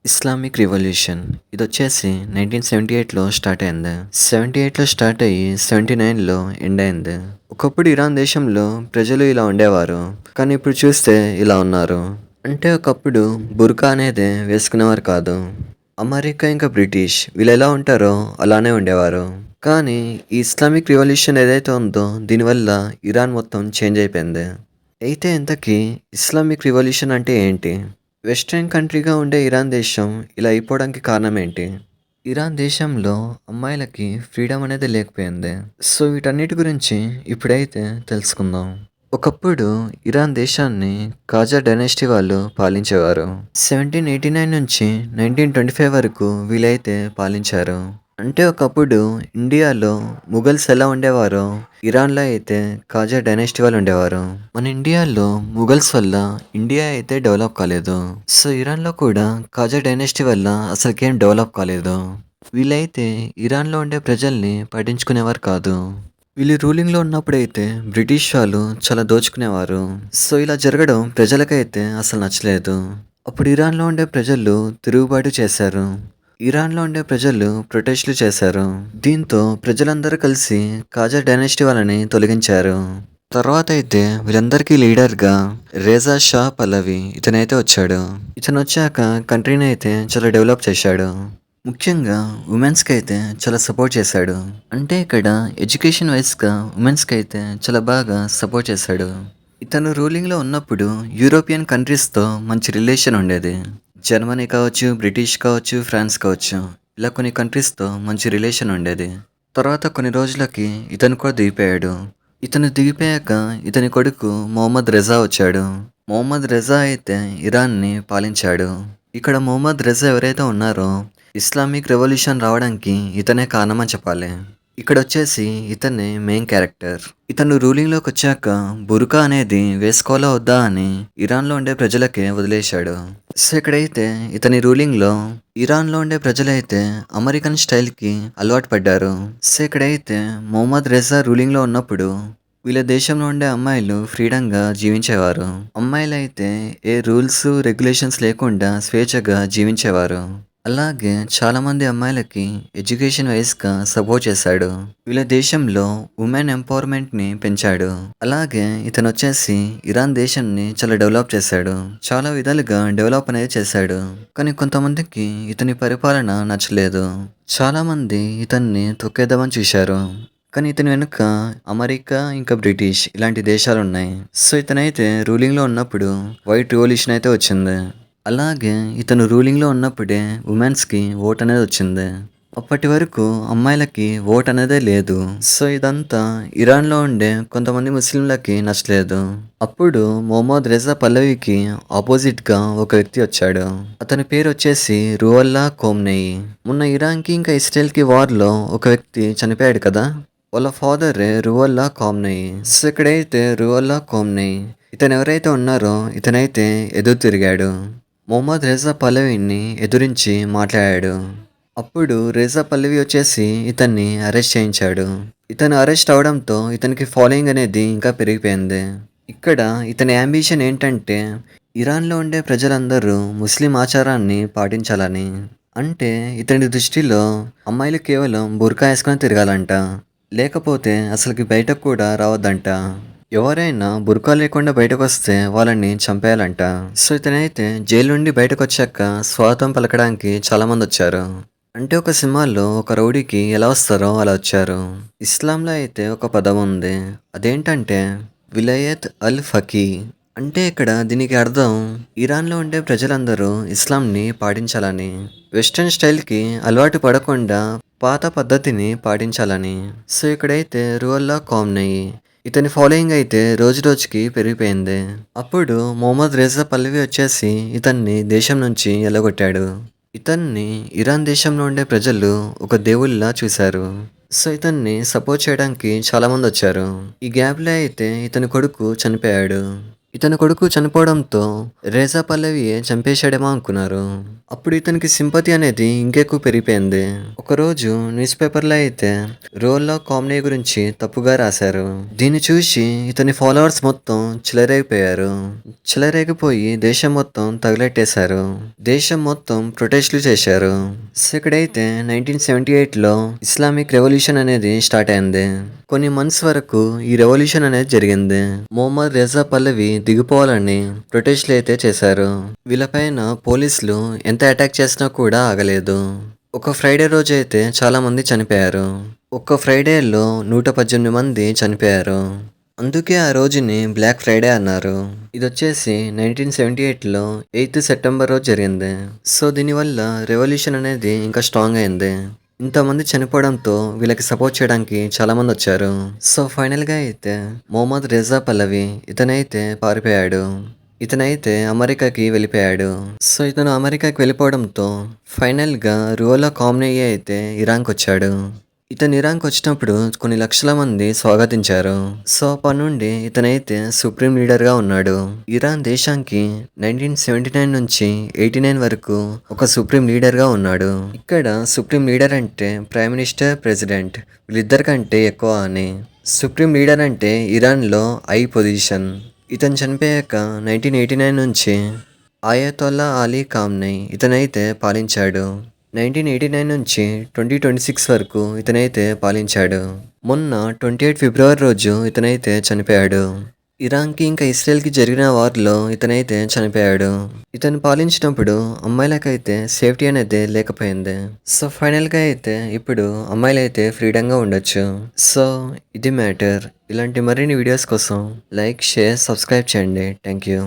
Islamic revolution ఇదొచ్చేసి 1978లో start అయింది. 78లో start అయ్యి 79లో end అయింది. ఒకప్పుడు ఇరాన్ దేశంలో ప్రజలు ఇలా ఉండేవారు. కానీ ఇప్పుడు చూస్తే ఇలా ఉన్నారు. అంటే ఒకప్పుడు బుర్కా అనేది వేసుకునేవారు కాదు. అమెరికా ఇంకా బ్రిటిష్ వీళ్ళు ఎలా ఉంటారో అలానే ఉండేవారు. కానీ ఈ ఇస్లామిక్ రివల్యూషన్ ఏదైతే ఉందో దీనివల్ల ఇరాన్ మొత్తం చేంజ్ అయిపోయింది. అయితే ఇంతకీ ఇస్లామిక్ రివల్యూషన్ అంటే ఏంటి? వెస్ట్రన్ కంట్రీగా ఉండే ఇరాన్ దేశం ఇలా అయిపోవడానికి కారణం ఏంటి? ఇరాన్ దేశంలో అమ్మాయిలకి ఫ్రీడమ్ అనేది లేకపోయింది. సో వీటన్నిటి గురించి ఇప్పుడైతే తెలుసుకుందాం. ఒకప్పుడు ఇరాన్ దేశాన్ని కాజా డైనాసిటీ వాళ్ళు పాలించేవారు. 1789 నుంచి 1925 వరకు వీళ్ళైతే పాలించారు. అంటే ఒకప్పుడు ఇండియాలో ముఘల్స్ ఎలా ఉండేవారో ఇరాన్‌లో అయితే కాజా డైనాసిటీ వాళ్ళు ఉండేవారు. మన ఇండియాలో ముఘల్స్ వల్ల ఇండియా అయితే డెవలప్ కాలేదు. సో ఇరాన్‌లో కూడా కాజా డైనాసిటీ వల్ల అసలుకేం డెవలప్ కాలేదు. వీళ్ళైతే ఇరాన్‌లో ఉండే ప్రజల్ని పట్టించుకునేవారు కాదు. వీళ్ళు రూలింగ్‌లో ఉన్నప్పుడైతే బ్రిటిష్ వాళ్ళు చాలా దోచుకునేవారు. సో ఇలా జరగడం ప్రజలకైతే అసలు నచ్చలేదు. అప్పుడు ఇరాన్‌లో ఉండే ప్రజలు తిరుగుబాటు చేశారు. ఇరాన్‌లో ఉండే ప్రజలు ప్రొటెస్టులు చేశారు. దీంతో ప్రజలందరూ కలిసి కాజా డైనాసిటీ వాళ్ళని తొలగించారు. తర్వాత అయితే వీళ్ళందరికీ లీడర్‌గా రేజా షా పల్లవి ఇతనైతే వచ్చాడు. ఇతనొచ్చాక కంట్రీని అయితే చాలా డెవలప్ చేశాడు. ముఖ్యంగా ఉమెన్స్‌కి అయితే చాలా సపోర్ట్ చేశాడు. అంటే ఇక్కడ ఎడ్యుకేషన్ వైస్‌గా ఉమెన్స్‌కి అయితే చాలా బాగా సపోర్ట్ చేశాడు. ఇతను రూలింగ్‌లో ఉన్నప్పుడు యూరోపియన్ కంట్రీస్‌తో మంచి రిలేషన్ ఉండేది. జర్మనీ కావచ్చు, బ్రిటిష్ కావచ్చు, ఫ్రాన్స్ కావచ్చు. ఇలా కొన్ని కంట్రీస్‌తో మంచి రిలేషన్ ఉండేది. తర్వాత కొన్ని రోజులకి ఇతను కూడా దిగిపోయాడు. ఇతను దిగిపోయాక ఇతని కొడుకు మొహమ్మద్ రెజా వచ్చాడు. మొహమ్మద్ రెజా అయితే ఇరాన్‌ని పాలించాడు. ఇక్కడ మొహమ్మద్ రెజా ఎవరైతే ఉన్నారో ఇస్లామిక్ రెవల్యూషన్ రావడానికి ఇతనే కారణమని చెప్పాలి. ఇక్కడొచ్చేసి ఇతనే మెయిన్ క్యారెక్టర్. ఇతను రూలింగ్‌లోకి వచ్చాక బుర్కా అనేది వేసుకోవాలా వద్దా అని ఇరాన్‌లో ఉండే ప్రజలకే వదిలేశాడు. సో ఇక్కడైతే ఇతని రూలింగ్‌లో ఇరాన్‌లో ఉండే ప్రజలైతే అమెరికన్ స్టైల్‌కి అలవాటు పడ్డారు. సో ఇక్కడైతే మొహమ్మద్ రెజా రూలింగ్‌లో ఉన్నప్పుడు వీళ్ళ దేశంలో ఉండే అమ్మాయిలు ఫ్రీడంగా జీవించేవారు. అమ్మాయిలైతే ఏ రూల్స్, రెగ్యులేషన్స్ లేకుండా స్వేచ్ఛగా జీవించేవారు. అలాగే చాలామంది అమ్మాయిలకి ఎడ్యుకేషన్ వైస్‌గా సపోర్ట్ చేశాడు. వీళ్ళ దేశంలో ఉమెన్ ఎంపవర్‌మెంట్‌ని పెంచాడు. అలాగే ఇతనొచ్చేసి ఇరాన్ దేశాన్ని చాలా డెవలప్ చేశాడు. చాలా విధాలుగా డెవలప్ అనేది చేశాడు. కానీ కొంతమందికి ఇతని పరిపాలన నచ్చలేదు. చాలామంది ఇతన్ని తొక్కేద్దామని చూశారు. కానీ ఇతని వెనుక అమెరికా ఇంకా బ్రిటిష్ ఇలాంటి దేశాలున్నాయి. సో ఇతనైతే రూలింగ్‌లో ఉన్నప్పుడు వైట్ రివల్యూషన్ అయితే వచ్చింది. అలాగే ఇతను రూలింగ్‌లో ఉన్నప్పుడే ఉమెన్స్‌కి ఓట్ అనేది వచ్చింది. అప్పటి వరకు అమ్మాయిలకి ఓట్ అనేదే లేదు. సో ఇదంతా ఇరాన్‌లో ఉండే కొంతమంది ముస్లింలకి నచ్చలేదు. అప్పుడు మొహమ్మద్ రెజా పల్లవికి ఆపోజిట్‌గా ఒక వ్యక్తి వచ్చాడు. అతని పేరు వచ్చేసి రువల్లా ఖోమ్నేయి. మొన్న ఇరాన్‌కి ఇంకా ఇజ్రాయెల్‌కి వార్‌లో ఒక వ్యక్తి చనిపోయాడు కదా! వాళ్ళ ఫాదరే రువల్లా ఖోమ్నేయి. సో ఇక్కడైతే రువల్లా ఖోమ్నేయి ఇతను ఎవరైతే ఉన్నారో ఇతనైతే ఎదురు తిరిగాడు. మొహమ్మద్ రెజా పల్లవిని ఎదురించి మాట్లాడాడు. అప్పుడు రెజా పల్లవి వచ్చేసి ఇతన్ని అరెస్ట్ చేయించాడు. ఇతను అరెస్ట్ అవడంతో ఇతనికి ఫాలోయింగ్ అనేది ఇంకా పెరిగిపోయింది. ఇక్కడ ఇతని యాంబిషన్ ఏంటంటే ఇరాన్‌లో ఉండే ప్రజలందరూ ముస్లిం ఆచారాన్ని పాటించాలని. అంటే ఇతని దృష్టిలో అమ్మాయిలు కేవలం బుర్కా వేసుకొని తిరగాలంట. లేకపోతే అసలుకి బయటకు కూడా రావద్దంట. ఎవరైనా బుర్కా లేకుండా బయటకొస్తే వాళ్ళని చంపేయాలంట. సో ఇతనైతే జైలు నుండి బయటకొచ్చాక స్వాగతం పలకడానికి చాలామంది వచ్చారు. అంటే ఒక సినిమాలో ఒక రౌడీకి ఎలా వస్తారో అలా వచ్చారు. ఇస్లాంలో అయితే ఒక పదం ఉంది. అదేంటంటే విలయత్ అల్ ఫకీ. అంటే ఇక్కడ దీనికి అర్థం ఇరాన్‌లో ఉండే ప్రజలందరూ ఇస్లాంని పాటించాలని. వెస్టర్న్ స్టైల్‌కి అలవాటు పడకుండా పాత పద్ధతిని పాటించాలని. సో ఇక్కడైతే రువల్లా ఖోమ్నేయి ఇతని ఫాలోయింగ్ అయితే రోజురోజుకి పెరిగిపోయింది. అప్పుడు మొహమ్మద్ రెజా పల్లవి వచ్చేసి ఇతన్ని దేశం నుంచి ఎల్లగొట్టాడు. ఇతన్ని ఇరాన్ దేశంలో ఉండే ప్రజలు ఒక దేవుళ్ళలా చూశారు. సో ఇతన్ని సపోర్ట్ చేయడానికి చాలామంది వచ్చారు. ఈ గ్యాప్‌లో అయితే ఇతని కొడుకు చనిపోయాడు. ఇతని కొడుకు చనిపోవడంతో రేజా పల్లవియే చంపేశాడేమో అనుకున్నారు. అప్పుడు ఇతనికి సింపతి అనేది ఇంకెక్కువ పెరిగిపోయింది. ఒకరోజు న్యూస్ పేపర్లో అయితే రోల్లో కామ్నే గురించి తప్పుగా రాశారు. దీన్ని చూసి ఇతని ఫాలోవర్స్ మొత్తం చెలరేగిపోయారు. చెలరేగిపోయి దేశం మొత్తం తగలెట్టేశారు. దేశం మొత్తం ప్రొటెస్ట్లు చేశారు. సో ఇక్కడైతే 1978లో ఇస్లామిక్ రెవల్యూషన్ అనేది స్టార్ట్ అయింది. కొన్ని మంత్స్ వరకు ఈ రెవల్యూషన్ అనేది జరిగింది. మొహమ్మద్ రేజా పల్లవి దిగిపోవాలని ప్రొటెస్ట్లు అయితే చేశారు. వీళ్ళపైన పోలీసులు ఎంత అటాక్ చేసినా కూడా ఆగలేదు. ఒక ఫ్రైడే రోజు అయితే చాలా మంది చనిపోయారు. ఒక్క ఫ్రైడేలో 118 మంది చనిపోయారు. అందుకే ఆ రోజుని బ్లాక్ ఫ్రైడే అన్నారు. ఇది వచ్చేసి 1978లో 8th సెప్టెంబర్ రోజు జరిగింది. సో దీనివల్ల రెవల్యూషన్ అనేది ఇంకా స్ట్రాంగ్ అయింది. ఇంతమంది చనిపోవడంతో వీళ్ళకి సపోర్ట్ చేయడానికి చాలా మంది వచ్చారు. సో ఫైనల్ గా అయితే మొహమ్మద్ రేజా పల్లవి ఇతనైతే పారిపోయాడు. ఇతనైతే అమెరికాకి వెళ్ళిపోయాడు. సో ఇతను అమెరికాకి వెళ్ళిపోవడంతో ఫైనల్ గా రువోలా ఖామ్నేయి అయితే ఇరాన్కి వచ్చాడు. ఇతను ఇరాన్కి వచ్చినప్పుడు కొన్ని లక్షల మంది స్వాగతించారు. సో అప్పటి నుండి ఇతనైతే సుప్రీం లీడర్ గా ఉన్నాడు. ఇరాన్ దేశానికి 1979 నుంచి 89 వరకు ఒక సుప్రీం లీడర్ గా ఉన్నాడు. ఇక్కడ సుప్రీం లీడర్ అంటే ప్రైమ్ మినిస్టర్, ప్రెసిడెంట్ వీళ్ళిద్దరికంటే ఎక్కువ అని. సుప్రీం లీడర్ అంటే ఇరాన్ లో హై పొజిషన్. ఇతను చనిపోయాక 1989 నుంచి ఆయతొల్లా అలీ ఖామ్నేయి ఇతనైతే పాలించాడు. 1989 నుంచి 2026 వరకు ఇతనైతే పాలించాడు. మొన్న 28 ఫిబ్రవరి రోజు ఇతనైతే చనిపోయాడు. ఇరాన్కి ఇంకా ఇస్రాయల్కి జరిగిన వార్లో ఇతనైతే చనిపోయాడు. ఇతను పాలించినప్పుడు అమ్మాయిలకైతే సేఫ్టీ అనేది లేకపోయింది. సో ఫైనల్గా అయితే ఇప్పుడు అమ్మాయిలైతే ఫ్రీడంగా ఉండొచ్చు. సో ఇది మ్యాటర్. ఇలాంటి మరిన్ని వీడియోస్ కోసం లైక్, షేర్, సబ్స్క్రైబ్ చేయండి. Thank you.